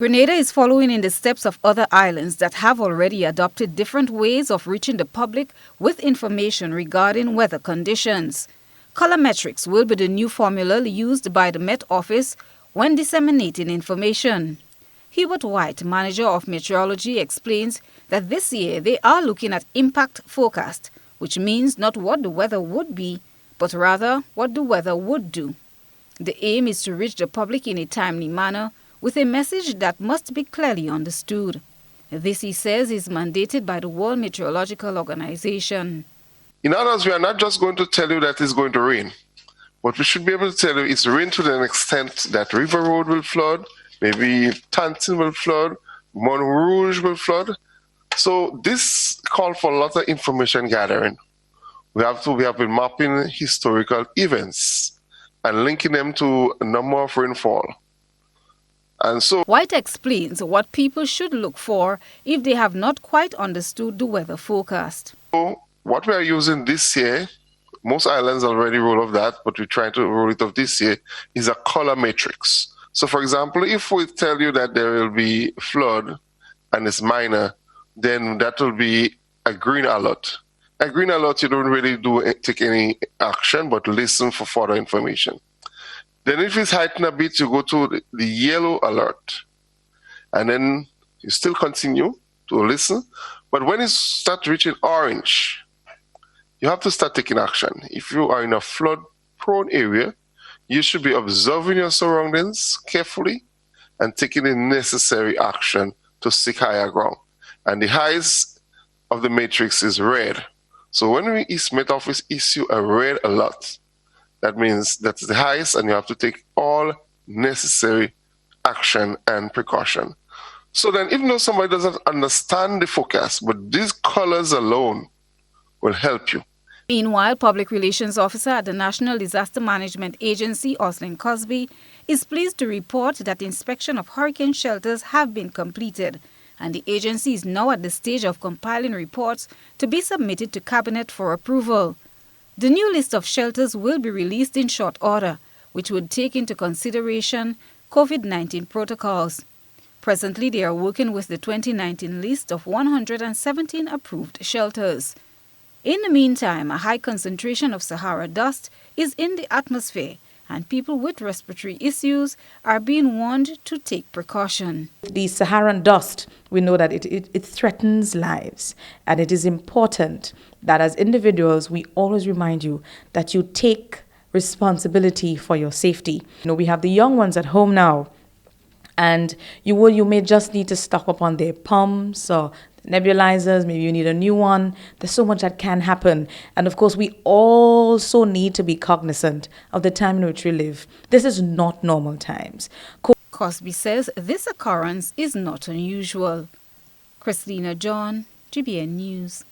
Grenada is following in the steps of other islands that have already adopted different ways of reaching the public with information regarding weather conditions. Colorimetrics will be the new formula used by the Met Office when disseminating information. Hubert White, manager of meteorology, explains that this year they are looking at impact forecast, which means not what the weather would be, but rather what the weather would do. The aim is to reach the public in a timely manner with a message that must be clearly understood. This, he says, is mandated by the World Meteorological Organization. In other words, we are not just going to tell you that it's going to rain, but we should be able to tell you it's rain to an extent that River Road will flood, maybe Tantin will flood, Mont Rouge will flood. So this calls for a lot of information gathering. We have been mapping historical events and linking them to a number of rainfall. And so White explains what people should look for if they have not quite understood the weather forecast. So what we are using this year, most islands already roll off that, but we're trying to roll it off this year, is a color matrix. So for example, if we tell you that there will be flood and it's minor, then that will be a green alert. A green alert, you don't really take any action, but listen for further information. Then if it's heightened a bit, you go to the yellow alert. And then you still continue to listen. But when it starts reaching orange, you have to start taking action. If you are in a flood-prone area, you should be observing your surroundings carefully and taking the necessary action to seek higher ground. And the highest of the matrix is red. So when Met Office issue a red alert, that means that's the highest and you have to take all necessary action and precaution. So then even though somebody doesn't understand the forecast, but these colors alone will help you. Meanwhile, Public Relations Officer at the National Disaster Management Agency, Oslin Cosby, is pleased to report that inspection of hurricane shelters have been completed, and the agency is now at the stage of compiling reports to be submitted to Cabinet for approval. The new list of shelters will be released in short order, which would take into consideration COVID-19 protocols. Presently, they are working with the 2019 list of 117 approved shelters. In the meantime, a high concentration of Sahara dust is in the atmosphere, and people with respiratory issues are being warned to take precaution. The Saharan dust, we know that it threatens lives, and it is important that as individuals, we always remind you that you take responsibility for your safety. You know, we have the young ones at home now, and you may just need to stock up on their pumps or nebulizers. Maybe you need a new one. There's so much that can happen. And of course, we also need to be cognizant of the time in which we live. This is not normal times. Cosby says this occurrence is not unusual. Christina John, GBN News.